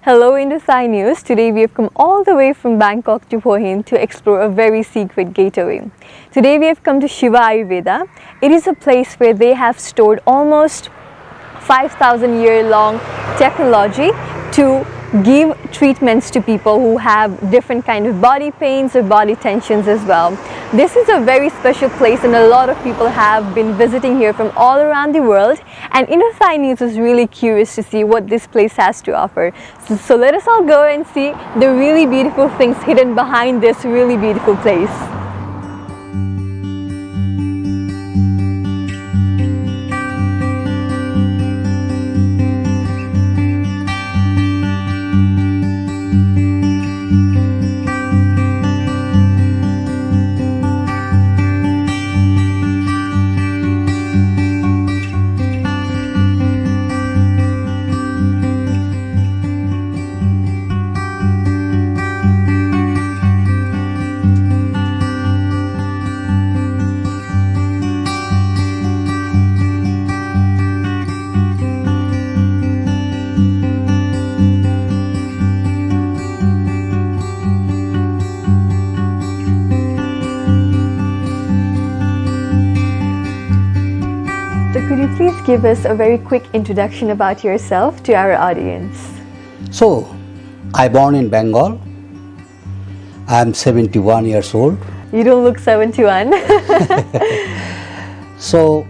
Hello Indo News. Today we have come all the way from Bangkok to Hua Hin to explore a very secret gateway. Today we have come to Shiva Ayurveda. It is a place where they have stored almost 5,000 year long technology to give treatments to people who have different kind of body pains or body tensions as well. This is a very special place and a lot of people have been visiting here from all around the world, and Indo News is really curious to see what this place has to offer. So let us all go and see the really beautiful things hidden behind this really beautiful place. So could you please give us a very quick introduction about yourself to our audience? So, I born in Bengal. I am 71 years old. You don't look 71. So,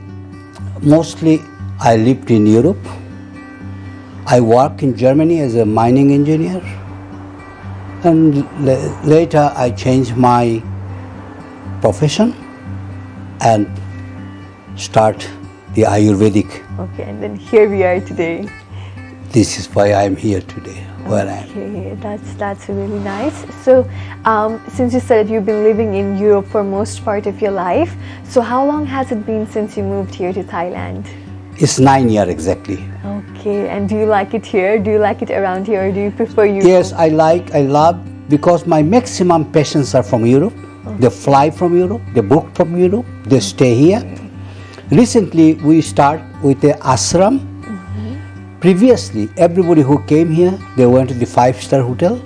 mostly I lived in Europe. I worked in Germany as a mining engineer. And later I changed my profession and start the Ayurvedic. Okay, and then here we are today. This is why I am here today, where I am. Okay, that's really nice. So, since you said you've been living in Europe for most part of your life, so how long has it been since you moved here to Thailand? It's 9 years exactly. Okay, and do you like it here? Do you like it around here, or do you prefer Europe? Yes, I love, because my maximum patients are from Europe. Okay. They fly from Europe, they book from Europe, they stay here. Recently, we start with the ashram. Previously, everybody who came here, they went to the 5-star hotel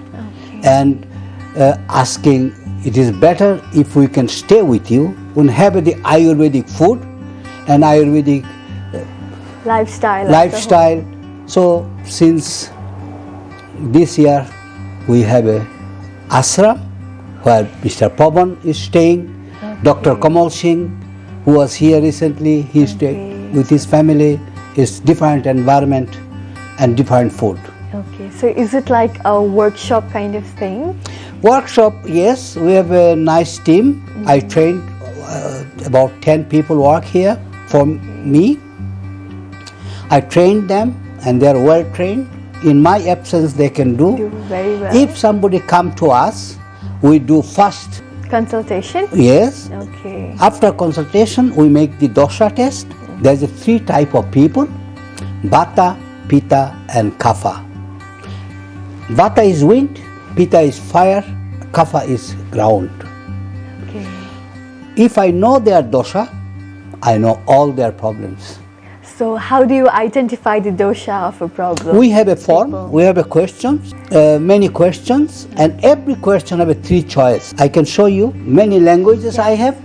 and asking, it is better if we can stay with you and have the Ayurvedic food and Ayurvedic lifestyle. So, since this year, we have a ashram where Mr. Pawan is staying, Dr. Kamal Singh, who was here recently, he stayed with his family. It's different environment and different food. Okay, so is it like a workshop kind of thing? Workshop, yes, we have a nice team. I trained about 10 people work here for me. I trained them and they are well trained. In my absence, they can do very well. If somebody come to us, we do first consultation? Yes. Okay. After consultation, we make the Dosha test. There's a 3 type of people: Vata, Pitta, and Kapha. Vata is wind, Pitta is fire, Kapha is ground. Okay. If I know their dosha, I know all their problems. So how do you identify the dosha of a problem? We have a form, we have a questions, many questions, and every question have a 3 choice. I can show you many languages I have.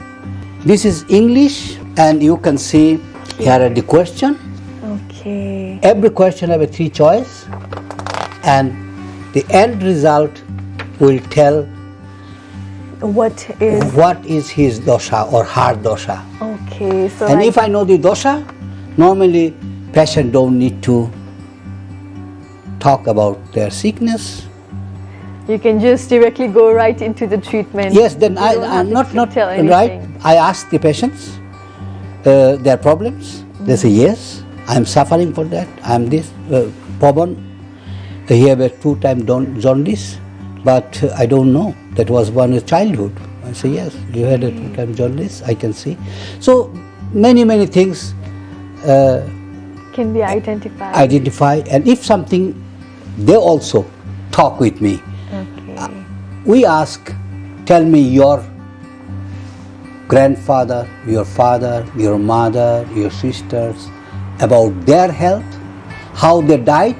This is English, and you can see here are the question. Okay. Every question have a 3 choice, and the end result will tell what is his dosha or her dosha. Okay. So and if I know the dosha, normally patient don't need to talk about their sickness. You can just directly go right into the treatment. Yes, then I'm not right. I ask the patients their problems. They say, yes, I'm suffering for that. I'm this. Pawan, he have a 2-time jaundice, but I don't know. That was one in childhood. I say, yes, you had a 2-time jaundice, I can see. So many things can be identified. And if something, they also talk with me. Okay. We ask, tell me your grandfather, your father, your mother, your sisters, about their health, how they died,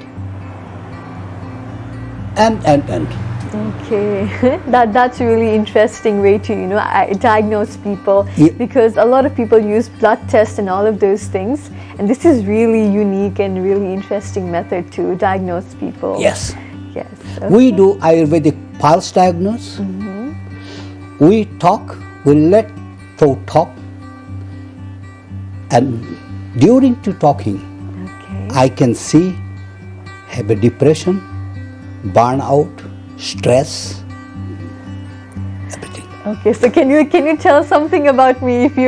and. Okay, that's really interesting way to diagnose people, Yeah. because a lot of people use blood tests and all of those things, and this is really unique and really interesting method to diagnose people. Yes. Yes. We do Ayurvedic pulse diagnose. We talk, we let throat talk, and during to talking, Okay. I can see have a depression, burnout, stress, everything. Okay, so can you tell something about me, if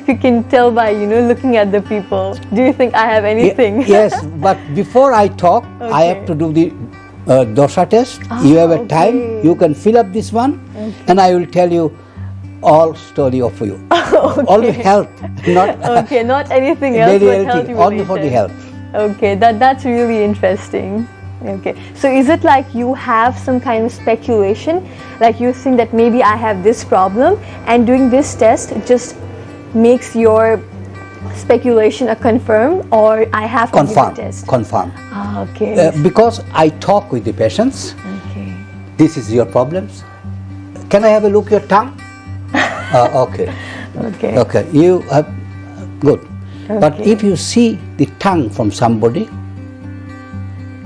you can tell by looking at the people? Do you think I have anything? Yes, but before I talk, I have to do the Dosha test. You have a time, okay. you can fill up this one, and I will tell you all story of you. Okay. Only health, not Okay, not anything else, daily but health healthy, only for the related. health. Okay, that's really interesting. Okay, so is it like you have some kind of speculation, like you think that maybe I have this problem, and doing this test just makes your speculation a confirm, or I have to do Confirm, the test? confirm. Ah, okay. Because I talk with the patients, Okay. this is your problems. Can I have a look at your tongue? Okay. Okay. Okay, you have, good. But Okay. if you see the tongue from somebody,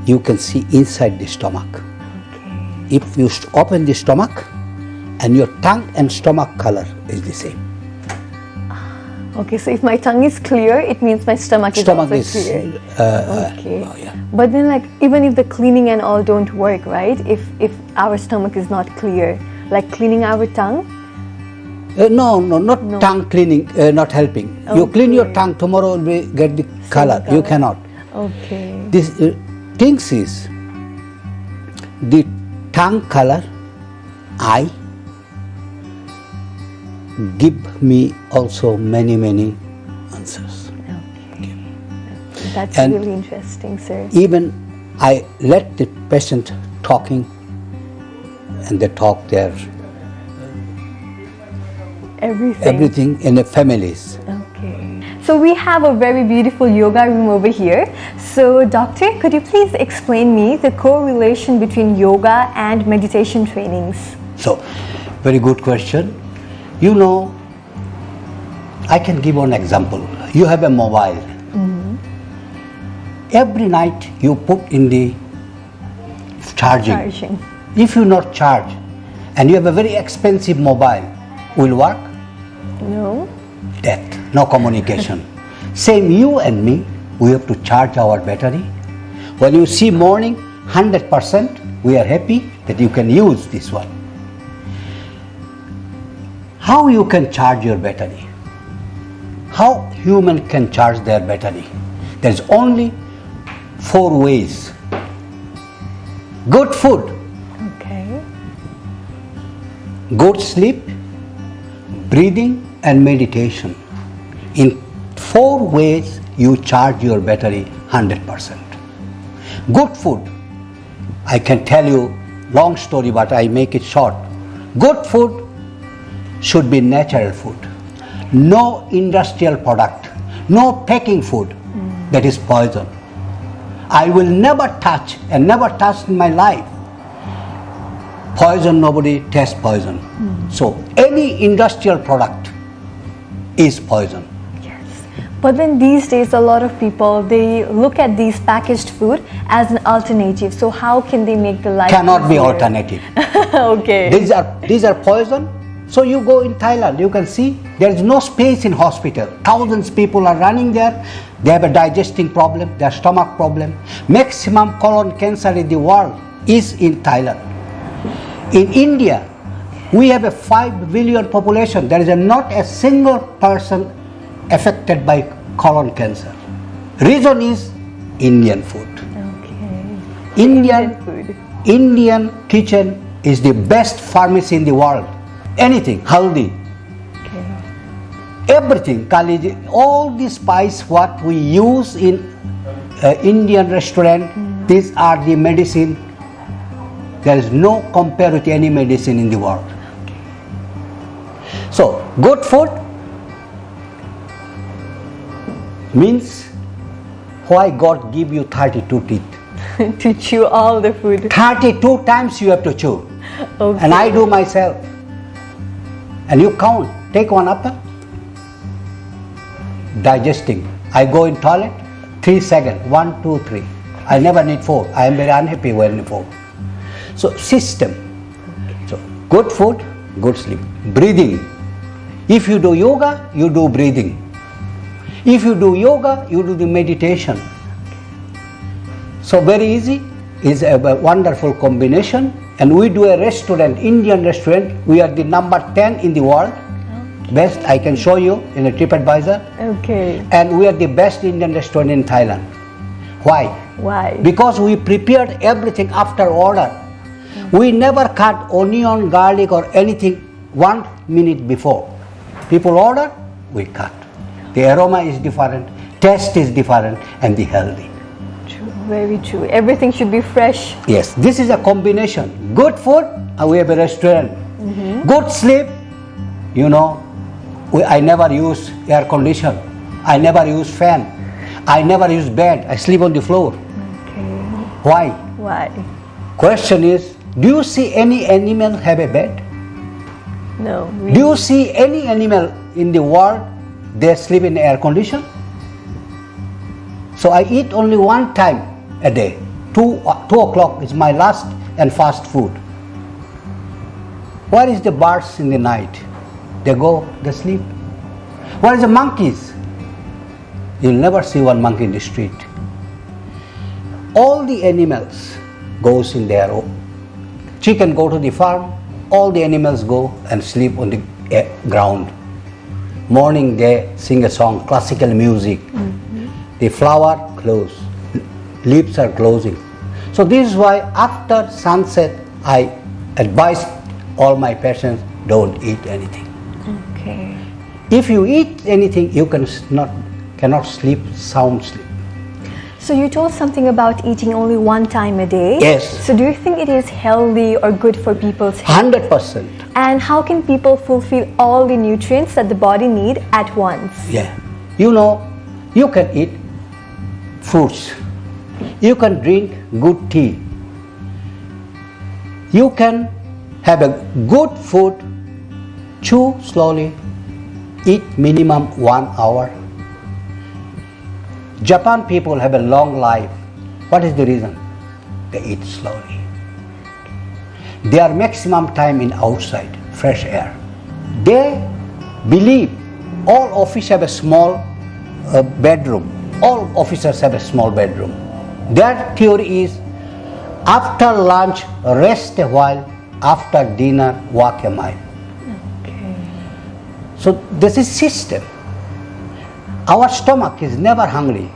you can see inside the stomach. Okay. If you open the stomach, and your tongue and stomach color is the same. Okay, so if my tongue is clear, it means my stomach is Stomach also is, clear. Okay. oh, yeah. But then, like, even if the cleaning and all don't work, right? If our stomach is not clear, like cleaning our tongue. No, not tongue cleaning, not helping. You clean your Okay. tongue, tomorrow will get the color. You color. cannot. Okay. This things is the tongue color, eye, give me also many answers. Okay. That's And really interesting, sir. Even I let the patient talking, and they talk their everything in the families. Okay. So we have a very beautiful yoga room over here. So doctor, could you please explain me the correlation between yoga and meditation trainings? So, very good question. You know, I can give one example. You have a mobile. Every night you put in the charging. If you not charge, and you have a very expensive mobile, will work? No. Death, no communication. Same you and me, we have to charge our battery. When you see morning 100%, we are happy that you can use this one. How you can charge your battery? How human can charge their battery? There is only 4 ways. Good food, Okay. good sleep, breathing and meditation. In 4 ways you charge your battery 100%. Good food, I can tell you long story but I make it short. Good food should be natural food. No industrial product, no packing food that is poison. I will never touch and never touch in my life. Poison, nobody tastes poison. So any industrial product is poison. Yes. But then these days a lot of people, they look at these packaged food as an alternative. So how can they make the life Cannot be easier? alternative. Okay. These are poison. So you go in Thailand, you can see there is no space in hospital. Thousands people are running there. They have a digesting problem, their stomach problem. Maximum colon cancer in the world is in Thailand. In India, we have a 5 billion population. There is not a single person affected by colon cancer. Reason is Indian food. Okay. Indian food. Indian kitchen is the best pharmacy in the world. Anything, haldi, Okay. everything, kaliji, all the spice what we use in Indian restaurant, these are the medicine. There is no compare with any medicine in the world. So, good food means why God give you 32 teeth. To chew all the food. 32 times you have to chew. Okay. And I do myself. And you count. Take one apple. Digesting. I go in toilet. 3 seconds. 1, 2, 3. I never need 4. I am very unhappy when 4. So system. So good food, good sleep. Breathing. If you do yoga, you do breathing. If you do yoga, you do the meditation. So very easy. Is a wonderful combination. And we do a restaurant, Indian restaurant. We are the number 10 in the world. Best, I can show you in a TripAdvisor. Okay. And we are the best Indian restaurant in Thailand. Why? Why? Because we prepared everything after order. We never cut onion, garlic or anything 1 minute before. People order, we cut. The aroma is different, taste is different, and the healthy. True, very true. Everything should be fresh. Yes, this is a combination. Good food, we have a restaurant. Good sleep, you know, I never use air condition. I never use fan. I never use bed. I sleep on the floor. Okay. Why? Why? Question is, do you see any animal have a bed? No. Do you see any animal in the world they sleep in air condition? So I eat only one time a day. 2 o'clock is my last and fast food. Where is the birds in the night? They go, they sleep. Where is the monkeys? You'll never see one monkey in the street. All the animals goes in their own. Chicken go to the farm, all the animals go and sleep on the ground. Morning they sing a song, classical music. The flower close, leaves are closing. So this is why after sunset I advise all my patients, don't eat anything. Okay. If you eat anything, you cannot sleep sound sleep. So you told something about eating only one time a day. Yes. So do you think it is healthy or good for people's health? 100%. And how can people fulfill all the nutrients that the body need at once? Yeah. You know, you can eat fruits. You can drink good tea. You can have a good food, chew slowly, eat minimum 1 hour. Japan people have a long life. What is the reason? They eat slowly. Their maximum time in outside, fresh air. They believe all officers have a small bedroom. All officers have a small bedroom. Their theory is after lunch, rest a while, after dinner, walk a mile. Okay. So this is system. Our stomach is never hungry.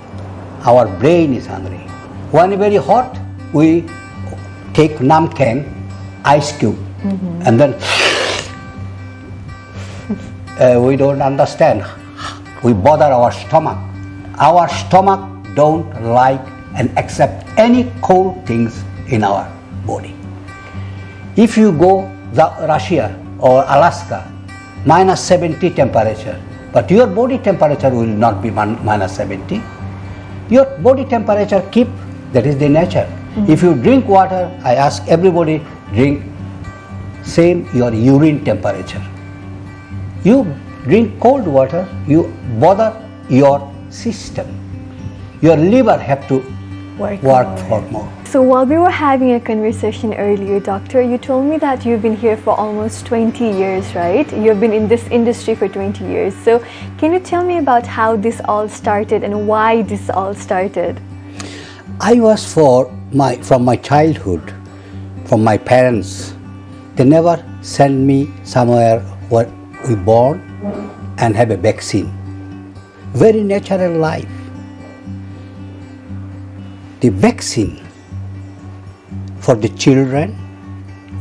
Our brain is hungry. When very hot, we take namkang, ice cube, and then we don't understand. We bother our stomach. Our stomach don't like and accept any cold things in our body. If you go to Russia or Alaska, minus 70 temperature, but your body temperature will not be minus 70. Your body temperature keep, that is the nature. If you drink water, I ask everybody, drink same your urine temperature. You drink cold water, you bother your system. Your liver have to work for more. So while we were having a conversation earlier, doctor, you told me that you've been here for almost 20 years, right? You've been in this industry for 20 years. So can you tell me about how this all started and why this all started? I was from my childhood, from my parents. They never sent me somewhere where we born and have a vaccine. Very natural life. The vaccine for the children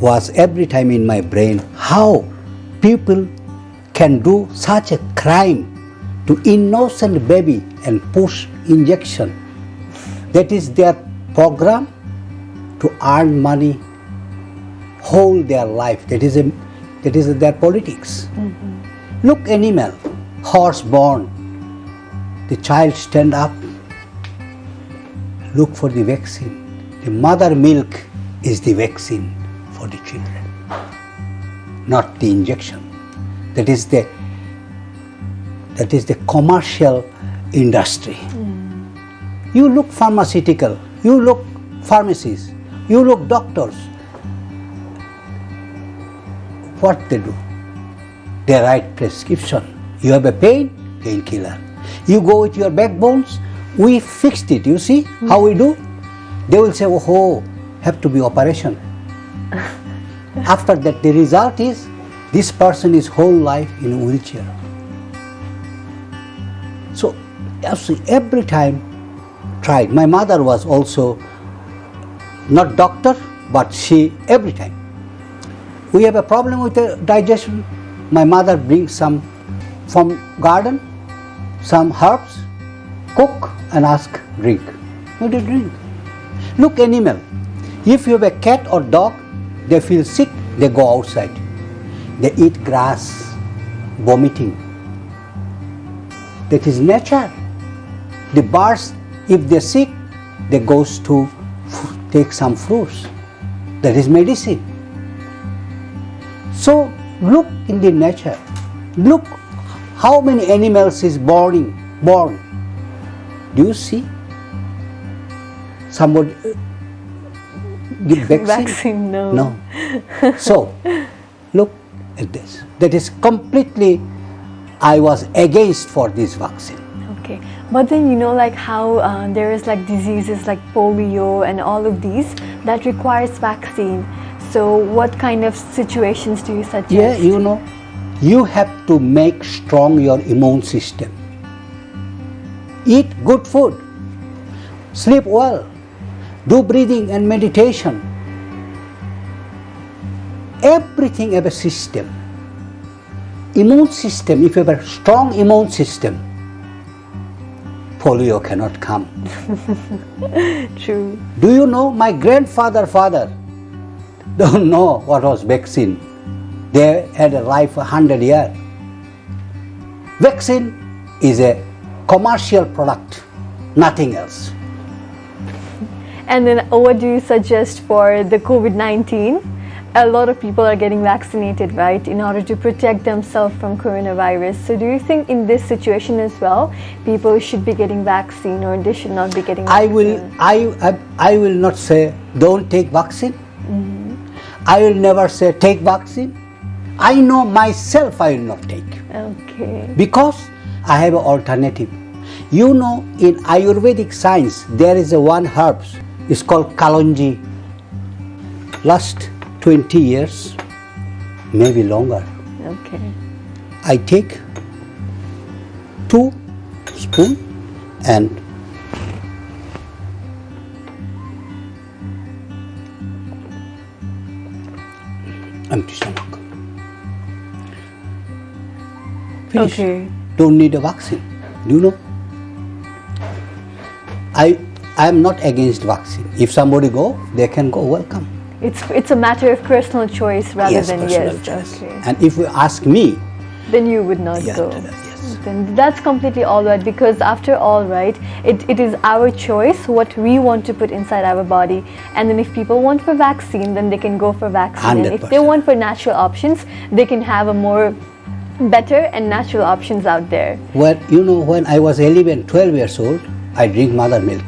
was every time in my brain, how people can do such a crime to innocent baby and push injection. That is their program to earn money whole their life. That is their politics. Look, animal, horse born, the child stand up, look for the vaccine. the mother milk is the vaccine for the children, not the injection. That is the commercial industry. You look pharmaceutical, you look pharmacies, you look doctors. What they do? They write prescription. You have a pain, painkiller. You go with your backbones, we fixed it. You see how we do? They will say, oh, have to be operation. After that, the result is this person is whole life in a wheelchair. So every time tried. My mother was also not doctor, but she every time. We have a problem with the digestion. My mother brings some from garden, some herbs, cook and ask, drink. We do drink. Look, animal. If you have a cat or dog, they feel sick, they go outside. They eat grass, vomiting. That is nature. The birds, if they're sick, they goes to take some fruits. That is medicine. So look in the nature. Look how many animals is born. Do you see? Somebody give vaccine? Vaccine, no. No. So look at this. That is completely, I was against for this vaccine. Okay, but then you know, like how there is like diseases like polio and all of these that requires vaccine. So what kind of situations do you suggest? Yeah, you know, you have to make strong your immune system. Eat good food, sleep well, do breathing and meditation. Everything have a system. Immune system, if you have a strong immune system, polio cannot come. True. Do you know my grandfather don't know what was vaccine. They had a life 100 years. Vaccine is a commercial product, nothing else. And then what do you suggest for the COVID-19? A lot of people are getting vaccinated, right, in order to protect themselves from coronavirus. So do you think in this situation as well, people should be getting vaccine or they should not be getting vaccine? I will not say don't take vaccine. I will never say take vaccine. I know myself I will not take. Okay. Because I have an alternative. You know, in Ayurvedic science, there is a one herb. It's called kalonji. Last 20 years, maybe longer. Okay. I take 2 spoons and empty stomach. Finish. Okay. Don't need a vaccine. Do you know? I am not against vaccine. If somebody go, they can go. Welcome. It's a matter of personal choice rather than personal yes. choice. Okay. And if you ask me, Then you would not yes, go. yes. Then that's completely all right, because after all, right, it is our choice what we want to put inside our body. And then if people want for vaccine, then they can go for vaccine. And if they 100%. want for natural options, they can have a more better and natural options out there. Well, you know, when I was 11, 12 years old, I drink mother milk.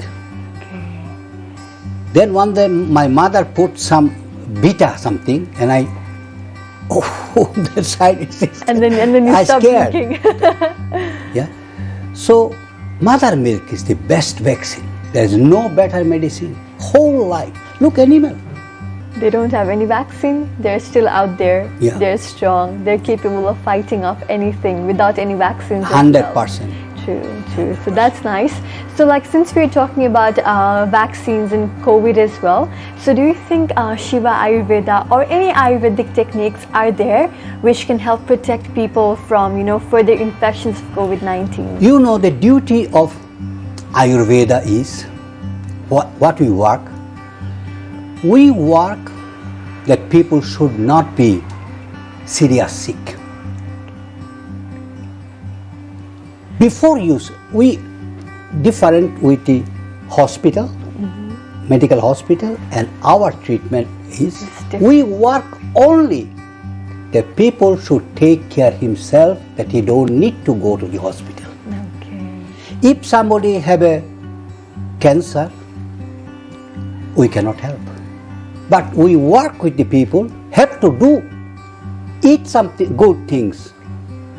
Then one day my mother put some beta something, and I, that side is. And then you I stop scared. drinking. Yeah. So mother milk is the best vaccine. There is no better medicine. Whole life. Look, animal. They don't have any vaccine. They're still out there. Yeah. They're strong. They're capable of fighting off anything without any vaccines. as well. 100%. True. So that's nice. So like since we're talking about vaccines and COVID as well, so do you think Shiva Ayurveda or any Ayurvedic techniques are there which can help protect people from, you know, further infections of COVID-19? You know, the duty of Ayurveda is what we work. We work that people should not be serious sick. Before use, we different with the hospital, medical hospital, and our treatment is different. we work only. The people should take care himself, that he don't need to go to the hospital. Okay. If somebody have a cancer, we cannot help. But we work with the people, have to do, eat something good things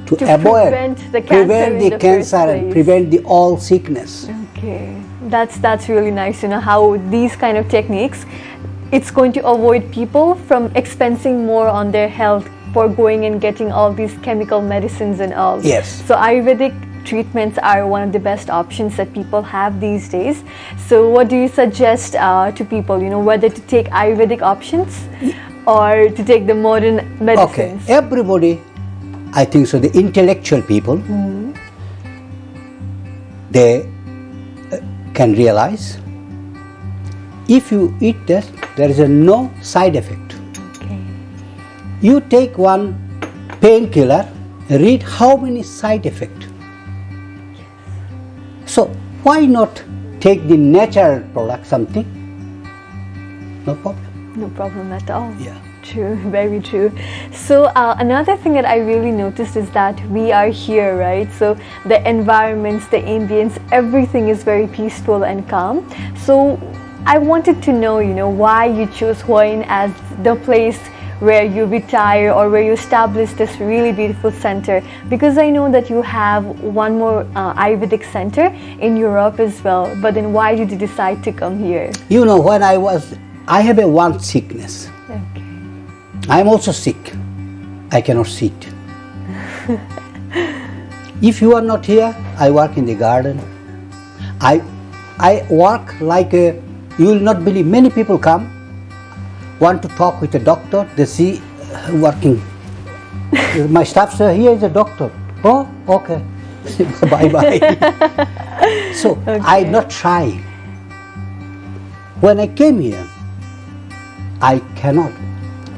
to avoid, prevent the cancer, prevent the in the cancer first and place. prevent the all sickness. Okay, that's really nice to know how these kind of techniques, it's going to avoid people from expensing more on their health for going and getting all these chemical medicines and all. Yes. So Ayurvedic treatments are one of the best options that people have these days. So what do you suggest to people, whether to take Ayurvedic options or to take the modern medicines? Okay, everybody, I think so, the intellectual people, they can realize if you eat this, there is no side effect. Okay. You take one painkiller, read how many side effects. So why not take the natural product, something? No problem. No problem at all. Yeah. True, very true. So another thing that I really noticed is that we are here, right? So the environments, the ambience, everything is very peaceful and calm. So I wanted to know, why you chose Hua Hin as the place where you retire or where you establish this really beautiful center, because I know that you have one more Ayurvedic center in Europe as well. But then why did you decide to come here? When I have one sickness. Okay. I am also sick. I cannot sit. If you are not here, I work in the garden. I work like you will not believe. Many people come, want to talk with a doctor. They see working. My staff say, here is a doctor. Oh, okay. Bye bye. So Okay. I not try. When I came here, I cannot.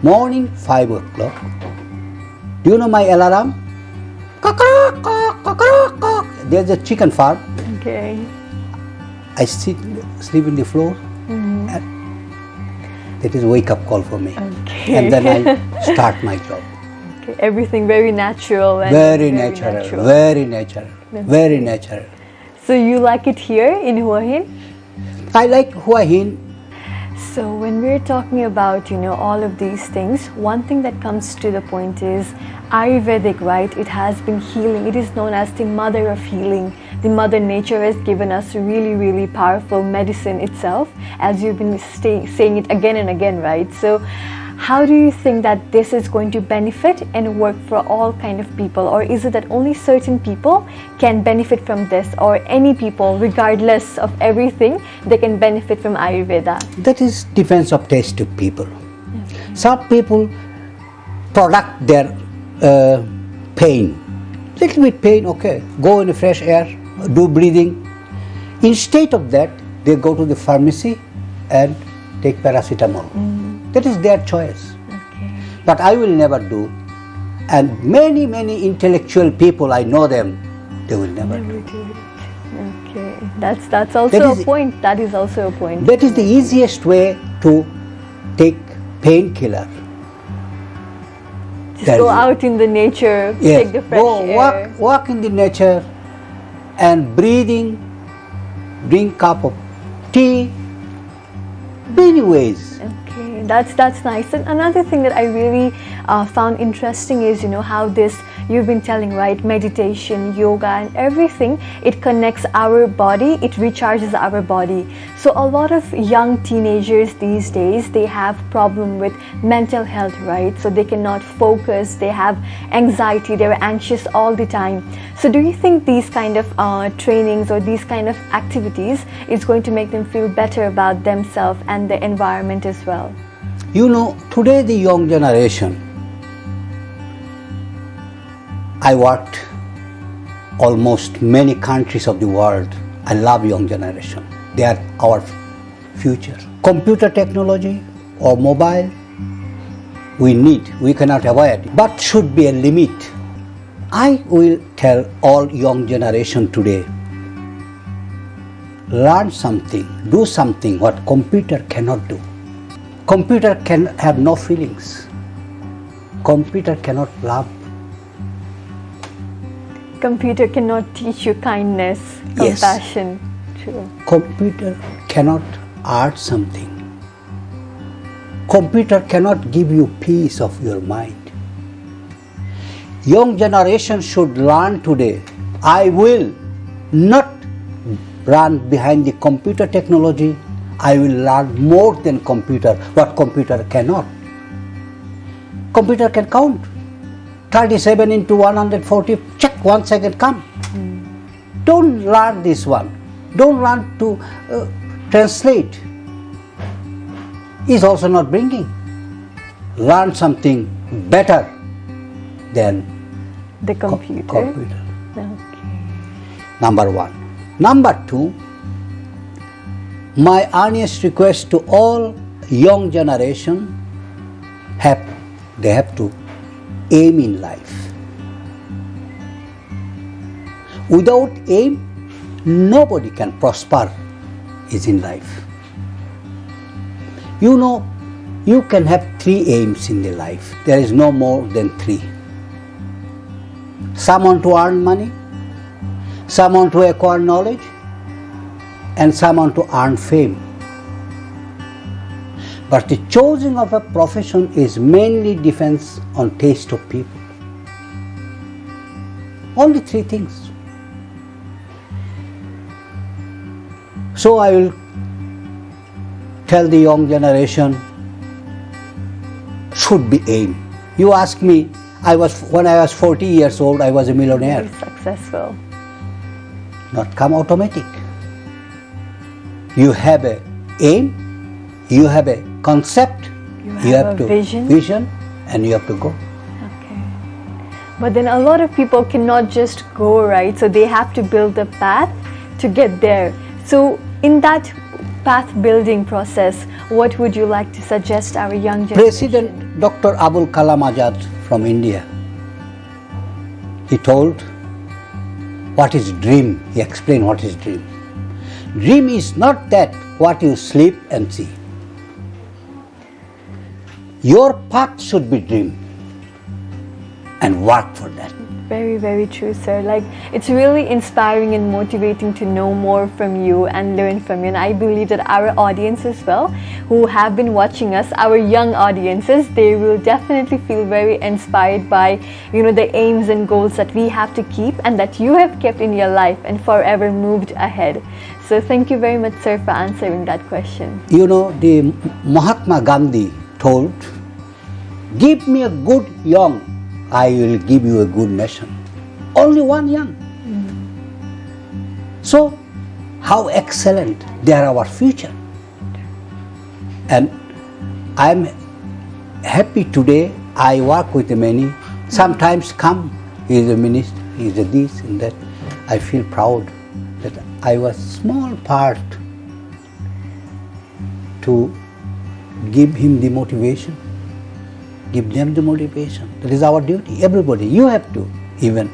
Morning 5 o'clock. Do you know my alarm? There's a chicken farm. Okay. I sleep in the floor. And that is wake up call for me. Okay. And then I start my job. Okay. Everything very natural and Very natural. Very natural. That's Very great. natural. So you like it here in Hua Hin? I like Hua Hin. So when we're talking about, all of these things, one thing that comes to the point is Ayurvedic, right? It has been healing. It is known as the mother of healing. The mother nature has given us really, really powerful medicine itself, as you've been saying it again and again, right? So how do you think that this is going to benefit and work for all kind of people? Or is it that only certain people can benefit from this, or any people, regardless of everything, they can benefit from Ayurveda? That is depends of taste to people. Some people product their pain. Little bit pain, okay. Go in the fresh air, do breathing. Instead of that, they go to the pharmacy and take paracetamol. That is their choice. Okay. But I will never do. And many intellectual people, I know them, they will never do. Never do it. Okay. That's also That is- a point. That is also a point. That is the easiest way to take painkiller. Just that go is it. out in the nature, Yes, take the fresh go air. walk in the nature and breathing, drink cup of tea, many ways. Okay, that's nice. And another thing that I really found interesting is, how this, you've been telling, right, meditation, yoga and everything, it connects our body, it recharges our body. So a lot of young teenagers these days, they have problem with mental health, right? So they cannot focus, they have anxiety, they're anxious all the time. So do you think these kind of trainings or these kind of activities is going to make them feel better about themselves and the environment as well? Today the young generation, I worked almost many countries of the world. I love young generation. They are our future. Computer technology or mobile, we cannot avoid it, but should be a limit. I will tell all young generation today, learn something, do something what computer cannot do. Computer can have no feelings. Computer cannot love. Computer cannot teach you kindness, Yes. compassion. True. Computer cannot art something. Computer cannot give you peace of your mind. Young generation should learn today. I will not run behind the computer technology. I will learn more than computer, what computer cannot. Computer can count. 37 into 140, check, 1 second come. Don't learn this one. Don't learn to translate. Is also not bringing. Learn something better than The computer. computer. Okay. Number one. Number two, my earnest request to all young generation, they have to aim in life. Without aim, nobody can prosper is in life. You know, you can have 3 aims in the life. There is no more than 3. Someone to earn money, someone to acquire knowledge, and someone to earn fame. But the choosing of a profession is mainly depends on taste of people. Only 3 things. So I will tell the young generation should be aim. You ask me, when I was 40 years old, I was a millionaire. Very successful. Not come automatic. You have a aim, you have a concept, you have a to vision, and you have to go. Okay. But then a lot of people cannot just go, right? So they have to build a path to get there. So in that path building process, what would you like to suggest our young generation? President Dr. Abul Kalam Azad from India, he told what is dream. He explained what is dream. Dream is not that what you sleep and see. Your path should be dream and work for that. Very, very true, sir. Like, it's really inspiring and motivating to know more from you and learn from you. And I believe that our audience as well, who have been watching us, our young audiences, they will definitely feel very inspired by, the aims and goals that we have to keep and that you have kept in your life and forever moved ahead. So thank you very much, sir, for answering that question. The Mahatma Gandhi told, give me a good young, I will give you a good nation. Only one young. So, how excellent they are our future. And I'm happy today, I work with many. Sometimes come, he is a minister, he is a this and that. I feel proud that I was small part to give him the motivation. Give them the motivation. That is our duty. Everybody, you have to even.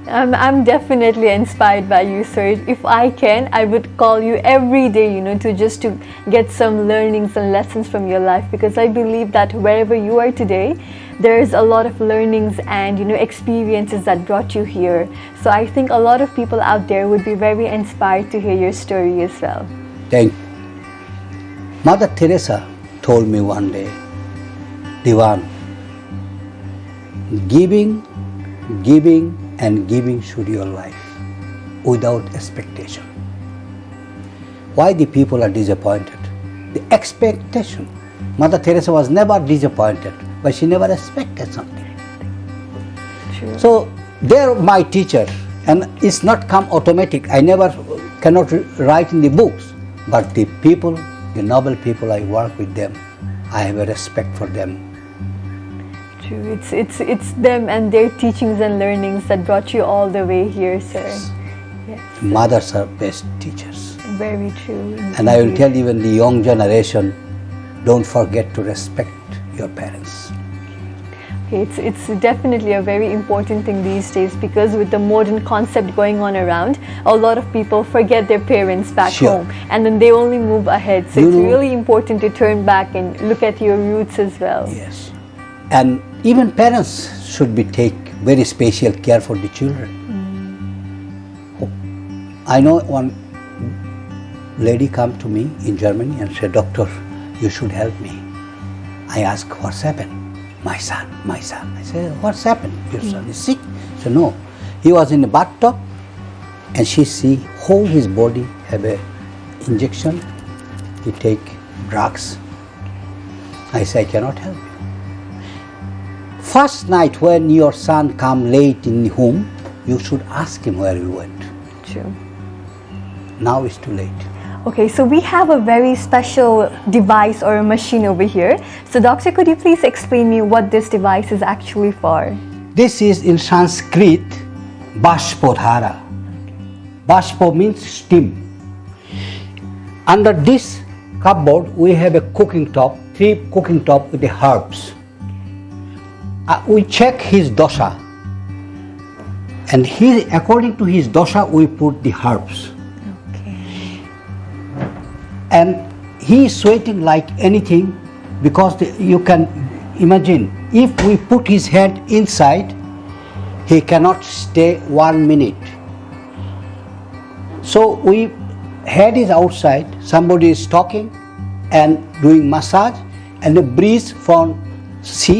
I'm definitely inspired by you, sir. If I can, I would call you every day, to get some learnings and lessons from your life, because I believe that wherever you are today, there is a lot of learnings and experiences that brought you here. So I think a lot of people out there would be very inspired to hear your story as well. Thank you. Mother Teresa told me one day, Dewan, giving and giving should your life without expectation. Why the people are disappointed? The expectation. Mother Teresa was never disappointed, but she never expected something. True. So they're my teacher, and it's not come automatic. I cannot write in the books, but the people, the noble people, I work with them. I have a respect for them. True. It's them and their teachings and learnings that brought you all the way here, sir. Yes. Mothers are best teachers. Very true. And I will tell even the young generation, don't forget to respect your parents. Okay, it's definitely a very important thing these days, because with the modern concept going on around, a lot of people forget their parents back home, and then they only move ahead. So it's really important to turn back and look at your roots as well. Yes, and even parents should be take very special care for the children. I know one lady come to me in Germany and said, "Doctor, you should help me." I asked, "What's happened?" My son. I said, "What's happened? Your son is sick?" She said, "No, he was in the bathtub and she see whole his body have a injection. He take drugs." I said, "I cannot help you. First night when your son come late in home, you should ask him where he went." True. Now it's too late. Okay, so we have a very special device or a machine over here. So doctor, could you please explain me what this device is actually for? This is in Sanskrit, Bashpodhara. Bashpo means steam. Under this cupboard, we have a cooking top, 3 cooking top with the herbs. We check his dosha. And according to his dosha, we put the herbs. And he is sweating like anything, because you can imagine, if we put his head inside, he cannot stay 1 minute. So head is outside, somebody is talking and doing massage, and the breeze from sea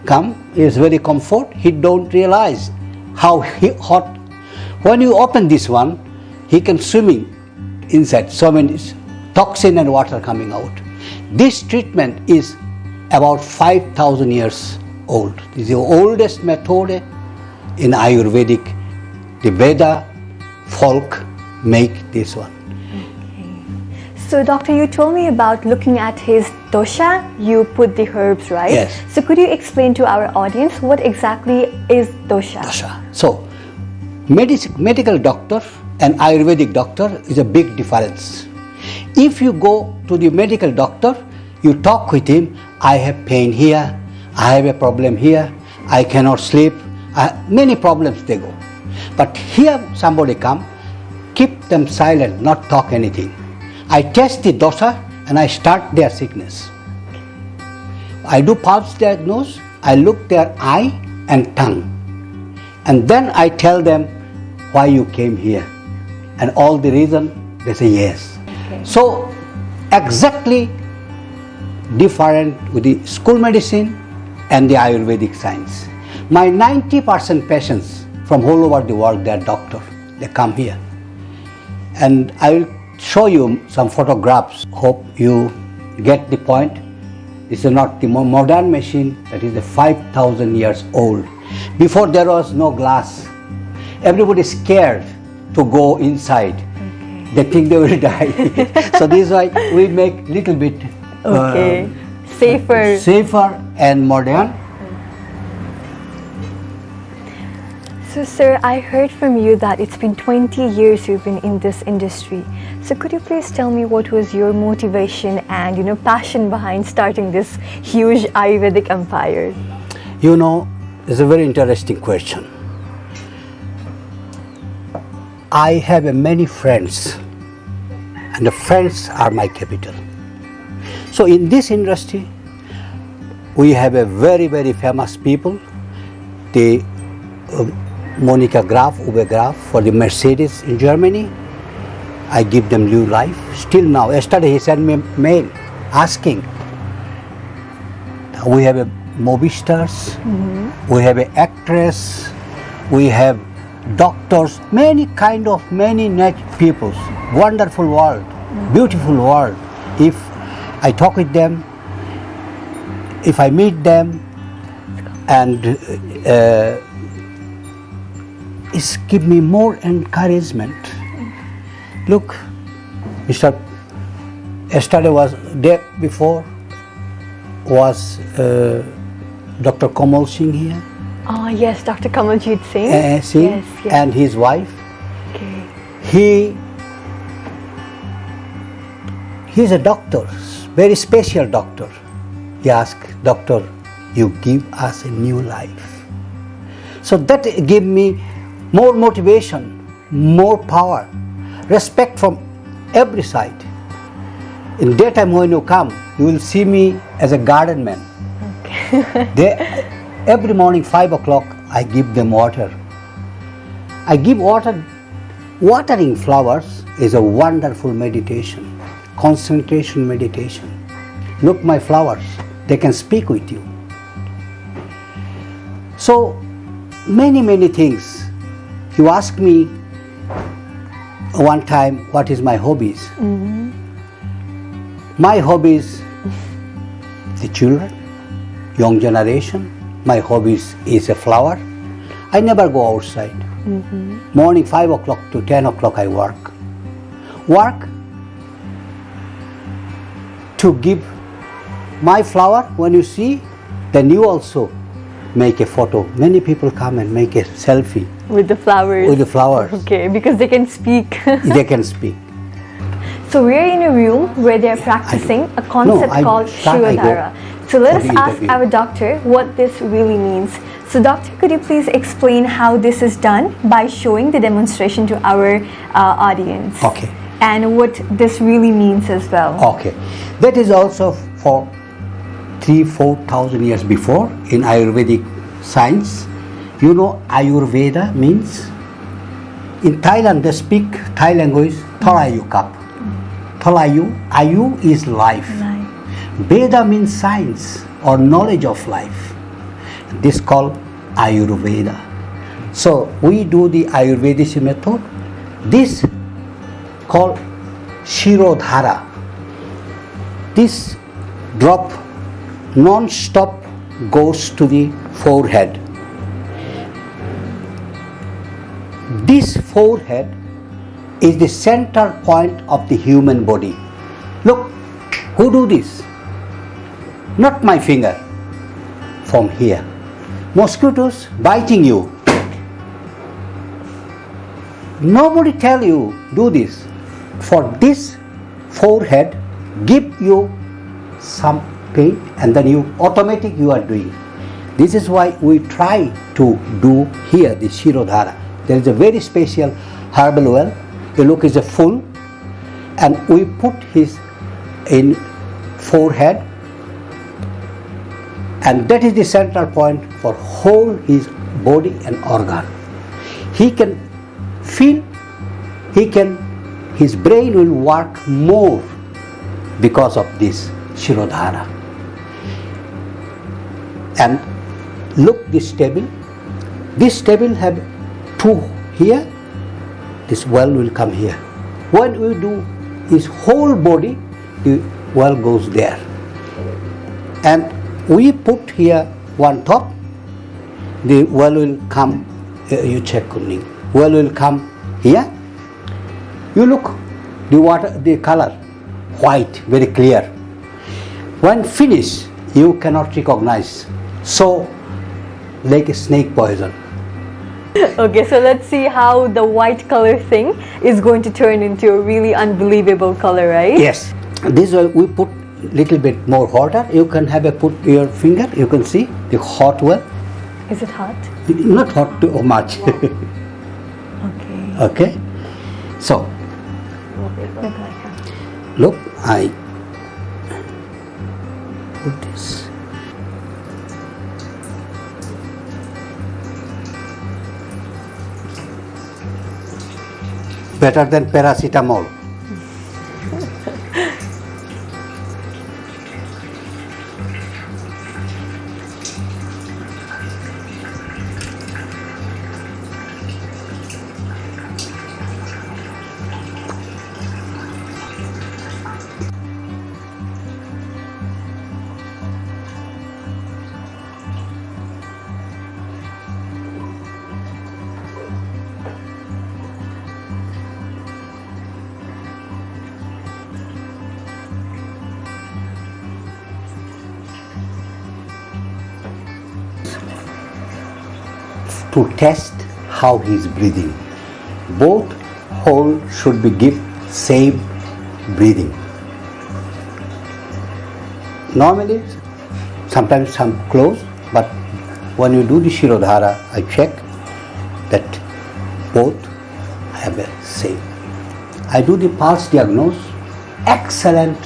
come, is very comfort. He don't realize how hot. When you open this one, he can swimming inside, so many toxin and water coming out. This treatment is about 5,000 years old. This is the oldest method in Ayurvedic. The Veda folk make this one. Okay. So doctor, you told me about looking at his dosha, you put the herbs, right? Yes. So could you explain to our audience what exactly is dosha? Dosha. So, medical doctor and Ayurvedic doctor is a big difference. If you go to the medical doctor, you talk with him, "I have pain here, I have a problem here, I cannot sleep," many problems they go. But here somebody come, keep them silent, not talk anything. I test the dosha and I start their sickness. I do pulse diagnose, I look their eye and tongue. And then I tell them why you came here. And all the reason, they say yes. Okay. So exactly different with the school medicine and the Ayurvedic science. My 90% patients from all over the world, they are doctors. They come here. And I will show you some photographs. Hope you get the point. This is not the modern machine, that is 5,000 years old. Before there was no glass. Everybody is scared to go inside. Okay. They think they will die. So this is why we make little bit safer and modern. So sir, I heard from you that it's been 20 years you've been in this industry. So could you please tell me what was your motivation and passion behind starting this huge Ayurvedic empire? It's a very interesting question. I have many friends, and the friends are my capital. So in this industry, we have a very, very famous people. The Monica Graf, Uwe Graf for the Mercedes in Germany. I give them new life. Still now, yesterday he sent me a mail asking. We have a movie stars, we have an actress, we have doctors, many people. Wonderful world, beautiful world. If I talk with them, if I meet them, and it's give me more encouragement. Look, yesterday was day before was Dr. Kamal Singh here. Oh yes, Dr. Kamaljit Singh. Yes. And his wife. Okay. He's a doctor, very special doctor. He asked, "Doctor, you give us a new life. So that give me more motivation, more power, respect from every side. In daytime when you come, you will see me as a garden man. Okay. Every morning 5 o'clock I give them water. I give water. Watering flowers is a wonderful meditation, concentration meditation. Look my flowers, they can speak with you. So many things. You ask me one time what is my hobbies. Mm-hmm. My hobbies, the children, young generation. My hobbies is a flower. I never go outside. Mm-hmm. Morning 5 o'clock to 10 o'clock I work. Work to give my flower. When you see, then you also make a photo. Many people come and make a selfie. With the flowers? With the flowers. Okay, because they can speak. They can speak. So we're in a room where they're practicing a concept called Shiva. So let us ask our doctor what this really means. So doctor, could you please explain how this is done by showing the demonstration to our audience? Okay. And what this really means as well. Okay. That is also for 3,000-4,000 years before in Ayurvedic science. You know Ayurveda means? In Thailand they speak Thai language, Thalayu Kap. Thalayu, Ayu is life. Veda means science or knowledge of life. This called Ayurveda. So we do the Ayurvedic method. This called Shirodhara. This drop non-stop goes to the forehead. This forehead is the center point of the human body. Look, who do this? Not my finger. From here. Mosquitoes biting you. Nobody tell you do this. For this forehead, give you some pain and then you automatic you are doing. This is why we try to do here the Shirodhara. There is a very special herbal well. You look is a full and we put his in forehead and that is the central point for whole his body and organ. He can feel, his brain will work more because of this Shirodhara. And look this table. This table have two here. This well will come here. When we do his whole body, the well goes there. And we put here one top. The well will come. You check Kunning. Well will come here. You look the water, the color white, very clear. When finished, you cannot recognize. So, like a snake poison. Okay, so let's see how the white color thing is going to turn into a really unbelievable color, right? Yes. This well we put little bit more hotter. You can have a put your finger. You can see the hot well. Is it hot? Not hot too much. Okay. Okay. So, look, I put this. Better than paracetamol. To test how he is breathing. Both hole should be give same breathing. Normally, sometimes some close, but when you do the Shirodhara, I check that both have the same. I do the pulse diagnose, excellent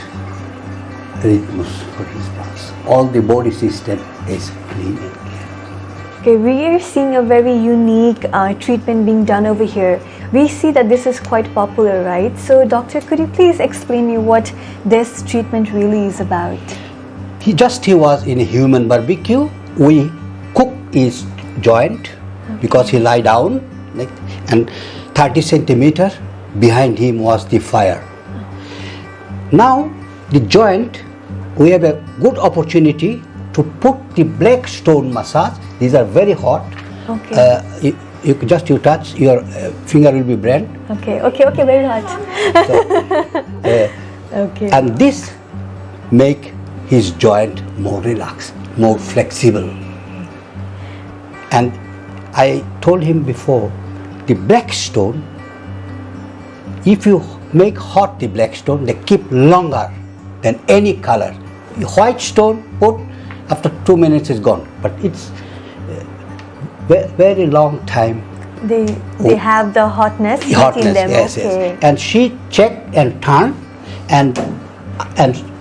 rhythms for his pulse. All the body system is clean and clear. Okay, we are seeing a very unique treatment being done over here. We see that this is quite popular, right? So doctor, could you please explain me what this treatment really is about? He was in a human barbecue. We cook his joint because he lie down and 30 centimeter behind him was the fire. Now the joint, we have a good opportunity to put the black stone massage. These are very hot. Okay. You touch, your finger will be burned. Okay, very hot. Okay. And this make his joint more relaxed, more flexible. And I told him before, the black stone, if you make hot the black stone, they keep longer than any color. The white stone, put after 2 minutes is gone, but it's very long time. They have the hotness in them. Yes, okay. yes. And she checked and turned, and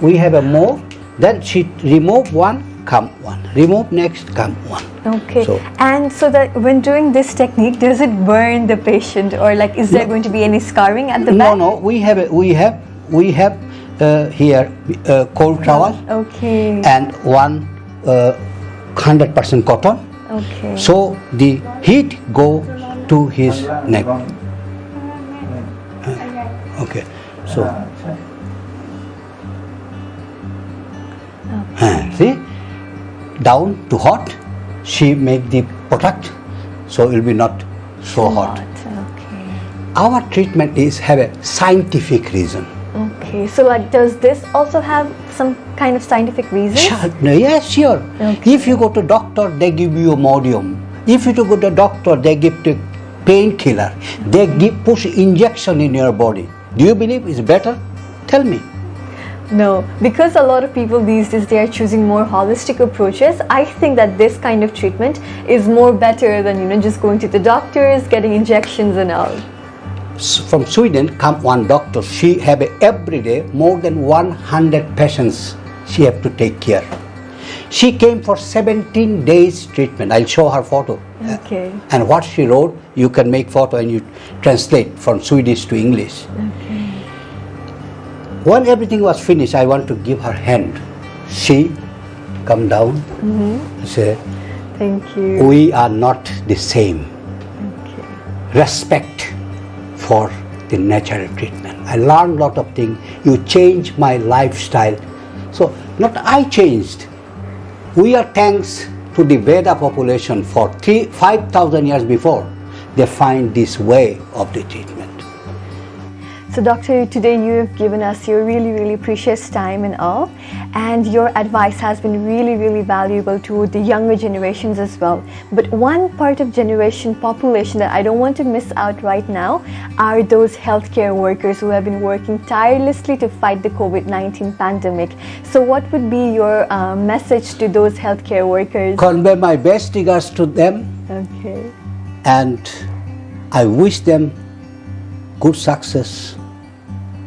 we have a more. Then she remove one, come one. Remove next, come one. Okay. So that when doing this technique, does it burn the patient, or like is there going to be any scarring at the back? No. We have here cold towel. Okay. And one 100% cotton. Okay. So the heat go to his neck. Okay. So see, down to hot. She make the product, so it will be not so hot. Okay. Our treatment have a scientific reason. Okay, so like, does this also have some kind of scientific reason? Yes, sure. Okay. If you go to doctor, they give you Imodium. If you go to doctor, they give the painkiller. They push injection in your body. Do you believe it's better? Tell me. No, because a lot of people these days, they are choosing more holistic approaches. I think that this kind of treatment is more better than just going to the doctors, getting injections and all. From Sweden come one doctor. She have every day more than 100 patients she have to take care. She came for 17 days treatment. I'll show her photo. Okay. And what she wrote, you can make photo and you translate from Swedish to English. Okay. When everything was finished, I want to give her hand. She come down, say, thank you. We are not the same. Okay. Respect for the natural treatment. I learned a lot of things. You changed my lifestyle. So not I changed. We are thanks to the Veda population for 5,000 years before they find this way of the treatment. So doctor, today you have given us your really precious time and all, and your advice has been really valuable to the younger generations as well. But one part of generation population that I don't want to miss out right now are those healthcare workers who have been working tirelessly to fight the COVID-19 pandemic. So what would be your message to those healthcare workers? Convey my best regards to them. Okay. And I wish them good success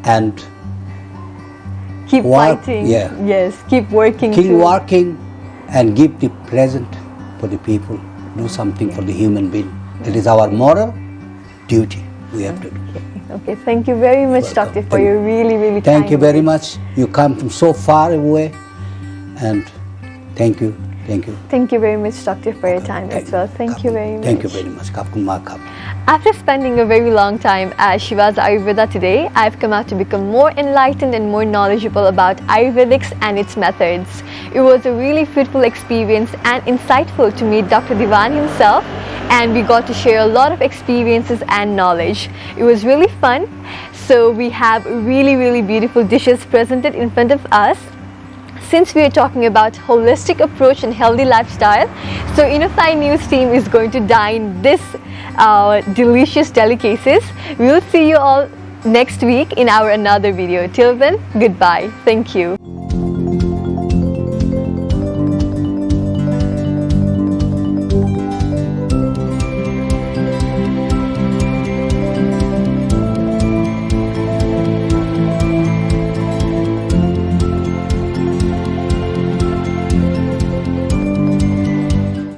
and keep fighting. Yeah. Yes, keep working. Keep working and give the present for the people. Do something for the human being. That is our moral duty we have to do. Okay, thank you very much, doctor, for your really Thank you very words. much. You come from so far away, and thank you. Thank you very much, doctor, for your time as well. Thank you very much. Thank you very much. After spending a very long time at Shiva's Ayurveda today, I've come out to become more enlightened and more knowledgeable about Ayurvedics and its methods. It was a really fruitful experience and insightful to meet Dr. Dewan himself, and we got to share a lot of experiences and knowledge. It was really fun. So we have really beautiful dishes presented in front of us. Since we are talking about holistic approach and healthy lifestyle, so Innothai News team is going to dine this delicious delicacies. We'll see you all next week in our another video. Till then, goodbye. Thank you.